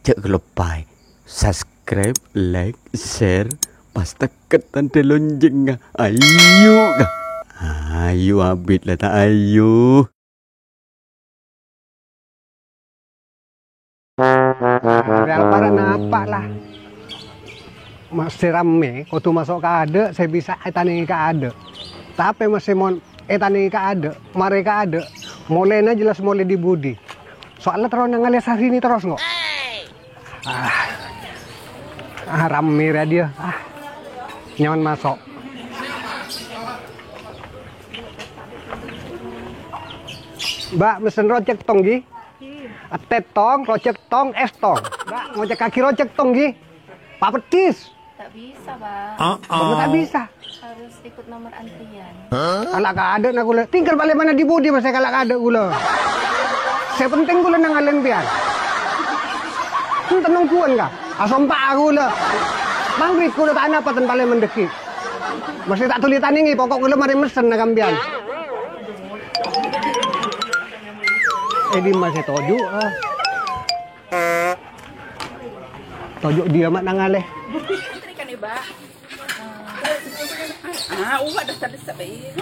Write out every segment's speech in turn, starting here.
Cek lupa subscribe, like, share, pas tekan tanda lonceng. Ayo, ayo abit lah tak ayo. Real para napak lah. Masih rame, kau tu masuk ke ada, saya bisa etani ke ada. Tapi masih mau etani ke ada, mereka ada. Mulainya jelas mulai di budi. Soalnya terus ngalias hari ini terus nggak? Rame ya dia. Nyaman masuk. Mbak, mesen rojek tong gi? Tet tong, rojek tong, es tong. Mbak, ngojek kaki rojek tong gi? Pak Petis. Tak bisa, Bang. Kamu tak bisa. Harus ikut nomor antrian. Kalau ada nak gula, tinggal balik mana di budi masa kalau ada gula. Saya penting gula nang alen pian. Tenang kuan kah? Asompak gula. Mangrit gula tak apa tan balik mendeki. Masih tak tulitan ini pokok gula mari mesen nak ambian. Di masih toju. Toju dia mak nang aleh. Kan iba. Uwa dah tadi sabai.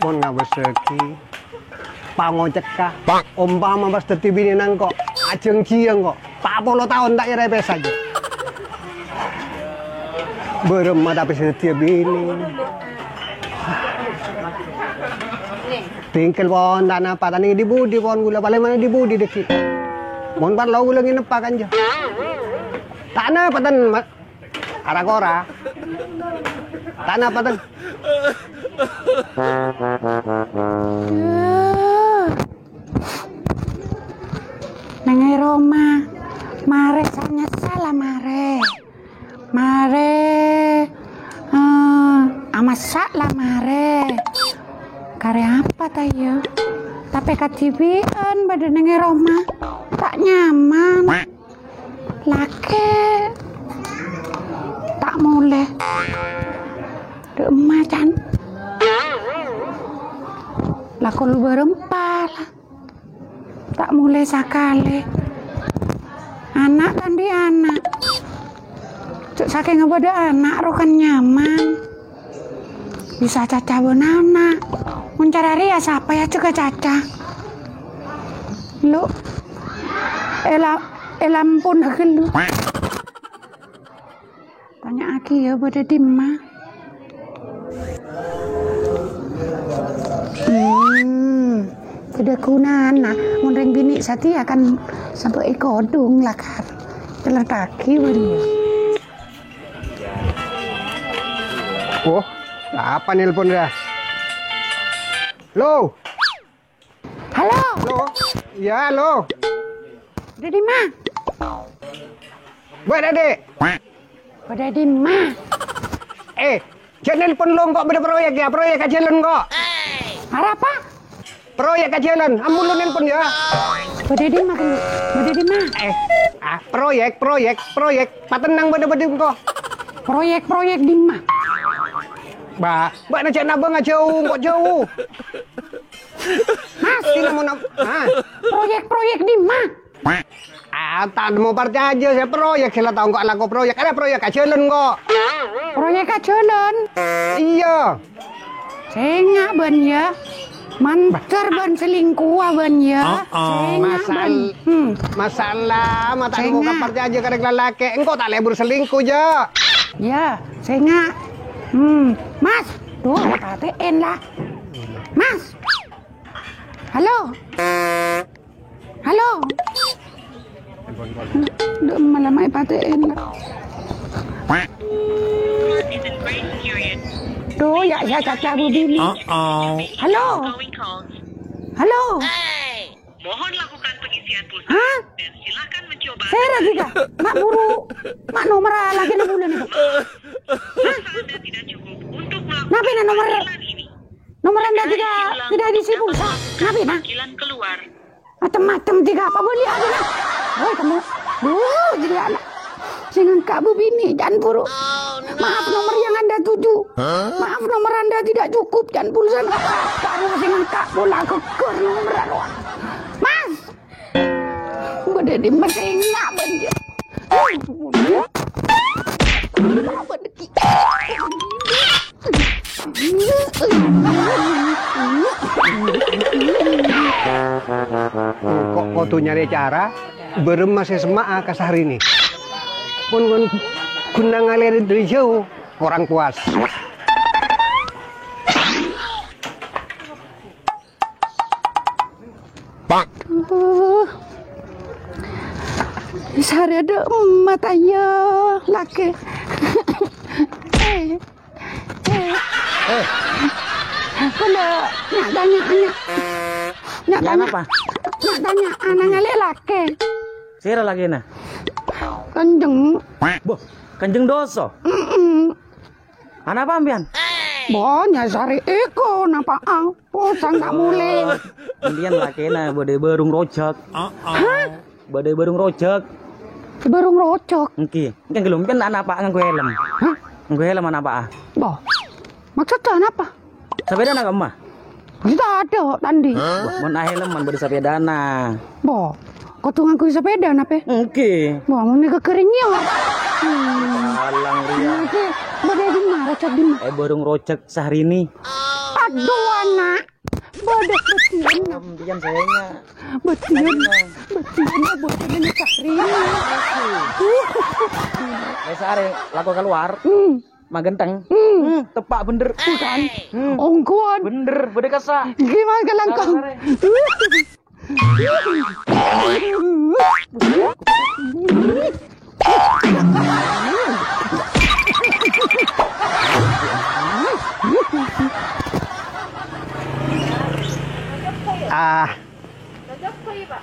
Mon nga beseki. Pangocek ka. Umpama mas tetibini nang kok. Ajeng cieng kok. 40 tahun tak irepes saja. Beremah tapi setiap ini. Tingkel pon tanah apa tani di budi pon gula paling mana di budi deki. Mon pan lo gula nginepak anja. Tanah apa tan arakora. Tanah apa tan. Nengai Roma, mare sanya salah mare. Amat salah mare. Karya apa tayo? Tapi katibian badan nengai Roma tak nyaman. Lake tak mulai. Dek macan. Lakon berempah lah. Tak mulai sakale. Anak kan di anak. Cuk saking ngepada anak rokan nyaman. Bisa caca benana. Mencari ya siapa ya juga caca. Lu elampun lu. Tanya aki ya pada dimma. Tidak kunaan nah, mundeng bini sati akan sampai kodung lah kan. Telah kaki beri. Oh, apa nelpon dah? Lo. Halo. Lo. Ya, lo. Dedi ma. Buat adik. Pada di ma. Jangan nelpon lo kok beda proyek ya, proyek kajian kok. Apa? Proyek kajian, amun lo nelpon ya. Pada di ma kan. Pada di ma. Proyek. Patenang beda-beda kok. Proyek di ma. Mbak nak cakap abang jauh, kok jauh. Mas, Tidak mau nak. proyek di ma. Tak mau percaya aja saya proyek, saya tahu kok laku proyek. Ada proyek kajian kok. Proyek kajolan. Iya. Sengak ban ya. Mancar ban selingkuh ban ya. Masalah mata Saya mau nggak. percaya aja karek lelaki. Engkau tak lebur selingkuh ja. Ya, sengak. Mas, tuh KTN lah. Mas. Halo. Duh, malah mai PTN lah. Tuh, ya caca begini. Halo. Mohon lakukan pengisian pulsa Hah? dan silakan mencoba. Saya lagi kak. Mak buru. Mak nomor lagi na bulan itu. Pulsa Anda tidak cukup untuk melakukan Nabi na nomor. panggilan ini. Nomor Anda tidak diisi pulsa. Nabi na. Panggilan keluar. Macam-macam tiga apa boleh ada na. Woi kamu Jadi anak. Jangan kamu bini, jangan buru. Maaf nomor yang Anda tuju. Maaf nomor Anda tidak cukup, jangan pulsa. Baru jangan kak bola keker nomor anu. Mas. Bade di masih enggak banjir. Kok tuh nyari cara berem masih semak ke sehari ini. Pun guna ngalir dari jauh orang puas. Pak. Sehari ada matanya laki. Kalau nak tanya anak. Nak tanya apa? Nak tanya anak ngalih laki. Sira lagi nah. Kanjeng. Boh, kanjeng doso. Anak apa ambian? Bonya sari iko napa sang tak mulai. Ambian laki nah bade berung rojak. Bade berung rojak. Berung rocok. Engki, engki gelum kan anak apa nganggo helm. Hah? Nganggo helm anak apa? Boh. Maksudnya apa? Sepeda nak emah? Kita ada tadi. Mun helm man bade sepedana. Boh. Kau tuh ngaku sepeda napa? Engki. Boh, mau nih kekeringnya. Alang ria. Oke, bade di mana rocok di mana? Berung rojak sehari ini. Aduh anak. Bodoh betian. Ambian sayangnya. Betian. Betian bodoh ini sakri. Wes are laku keluar. Magenteng. Tepak bener Bukan. Ongkuan. bener bade kasa. Gimana kelangkang?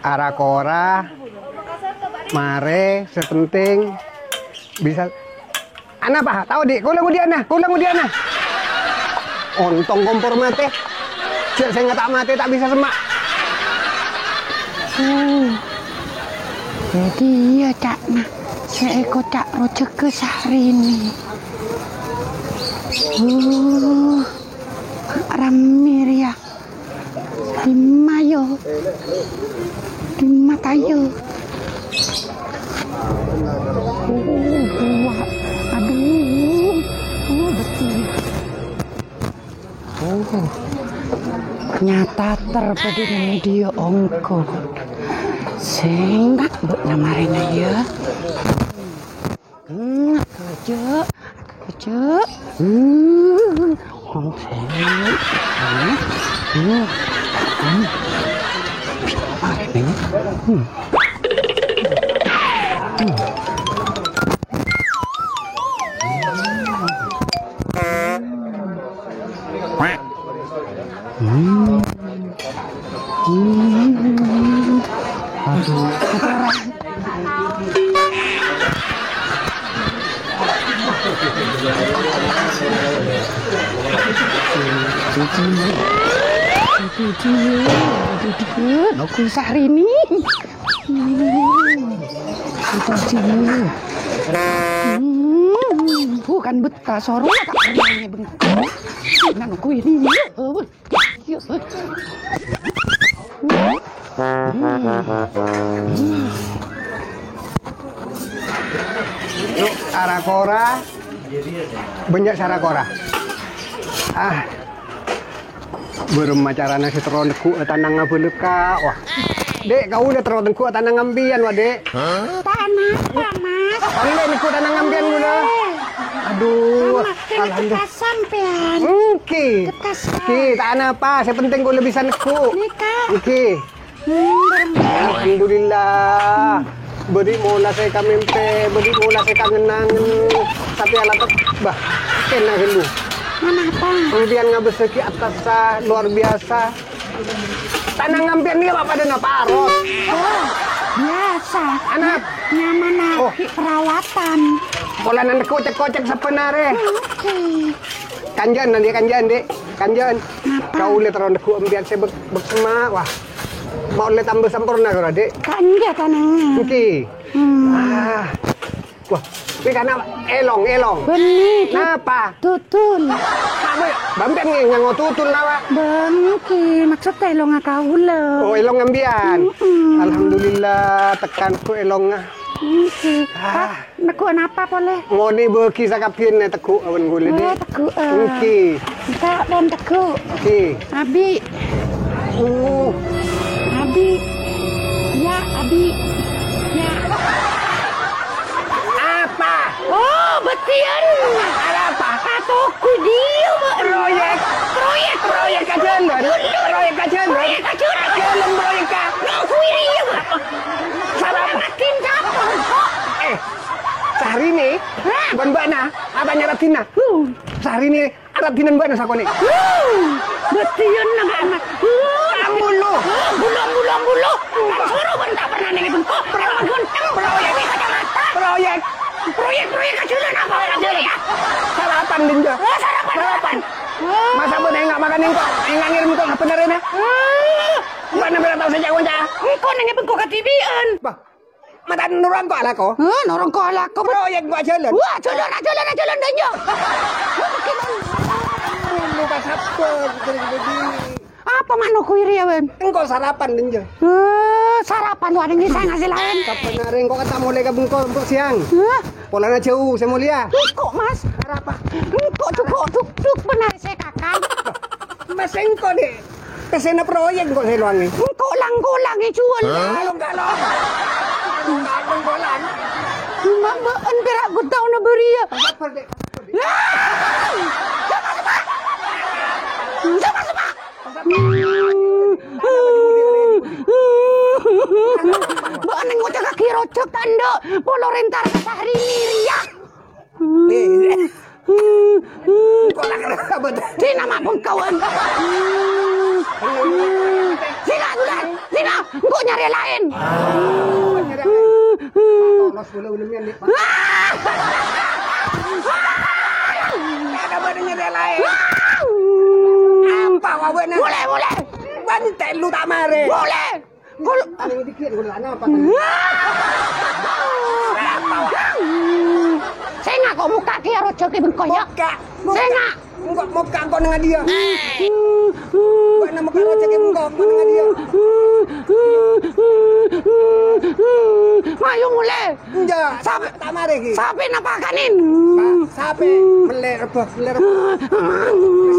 Arakora mare sepenting bisa anak apa tahu dik kulang udian nah ontong kompor mate saya nggak tak mate tak bisa semak. Jadi ya cak nah seekor cak rojek ke sehari ini. Ramir ya. Dimayo. Dimatayo. Aduh. Betul. Nyata terbedi dia ongko. Sehingga buat namarin ya. Kerja. Aku sehari ini. Bukan betah soro tak pernah bengkok. Nan aku ini. Yuk arakora banyak sarakora. Belum macarana si teronku tanang ngabeleka. Wah. Dek, kau udah teronku tanang ngambian wah, Dek. Tanah apa, Mas? Pandai niku tanang ngambian gula. Aduh, alhamdulillah. Sampean. Oke. Tanah apa? Saya penting kau lebih bisa neku. Nikah. Oke. Alhamdulillah. Beri mula saya kamimpe, beri mula saya kangenangan. Tapi alat bah, kena gelu. Mana apa? Kemudian ngabeseki atas luar biasa. Tanah ngambian dia apa ada parot. Oh, biasa. Anak nyaman perawatan. Pola nanti kocek-kocek sepenare. Oke. Kanjan nanti kanjan dek, kanjan. Kau lihat orang deku ambian saya bersama, wah. Mau lihat tambah sempurna kau dek. Kanja tanahnya. Oke. Ah. Wah, ini karena elong. Benih. Napa? Tutun. Kamu bamben yang tutun nawa. Bangki, maksud elong kaula. Oh, elong ngambian. Alhamdulillah tekanku elong. Bangki. Naku apa boleh? Ngoni beki sakapin teku awan gule di. Teku. Engki. Tak dan teku. Ki. Abi. Abi. Ya, Abi. Ya. Apa? Oh, betian. Apa? Katoku dia, Proyek kajalan. Proyek kajalan. Proyek ka. Kuiri ya, Sarap. makin capek. Sehari ini, bukan mbak na, abangnya Ratina. Sehari ini, Ratina mbak na sakone. Betian anak. Bulu. Bulu. Suruh bentar pernah nih bengkok. Genteng proyek di kacamata. Proyek Kajulan apa ya? sarapan dinja. Sarapan. Masa bener nggak makan engkau? Enggak ngirim kok apa benernya? Mbak na berapa saja kunca? Engkau nengnya bengkok ketibian. Bah, mata nurang kok ala ko? Norong kolak kau. Proyek gua jalan. Wah, jalan dan yo. Lu pas apa? Apa mano kuiri ya, Ben? Engkau sarapan dinja. Sarapan lu ada saya ngasih lain. Kapan hari engkau kata mulai ke bengkok siang? Polanya jauh, saya mulia. Engkau mas. Apa? Engkau duk benar saya kakak. Mas engkau deh. Kesana proyek engkau saya luangi. Engkau lang jual. Galong. Galong. Mama entar aku tahu na beria. Apa deh? Sama. Mbak neng ngocak kaki rocok tanda polo rentar sehari ria. Kok nak apa dah? Di nama pengkawan. Sina, engkau nyari lain. Tonos boleh mian dik. Ada badannya dia lain. Apa awaknya? Boleh. Bantai lu tak mare. Boleh. Ini dikit gula apa? Saya nggak kok muka kia rocok ke bengkok ya. Saya nggak. Enggak mau kangkau dengan dia. Bukan nama kangkau cek engkau dengan dia. Mayu mulai. Enggak. Sampai tak mare ki. Sampai napakanin. Sampai meler.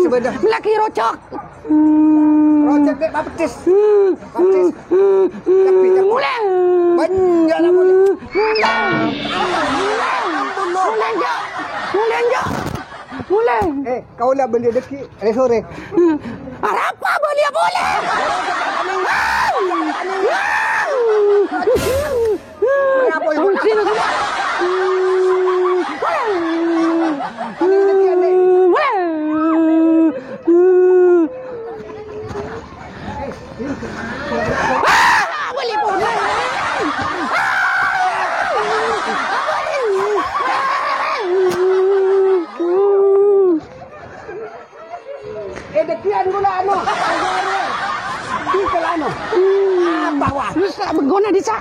Sebedah. Laki rocok. Rocok dek baptis. Tapi Mulai. banyak lah boleh. Mulai. Kau lah beli deki sore. Apa boleh? Kenapa ibu? Dekian gula ano. Tinggal ano. Apa wah? Bisa begona disa.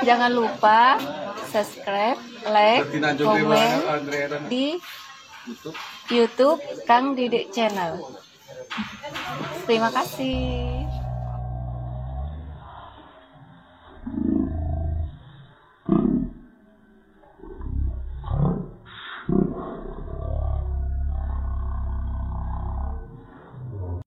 Jangan lupa subscribe, like, komen di YouTube Kang Didik Channel. Terima kasih.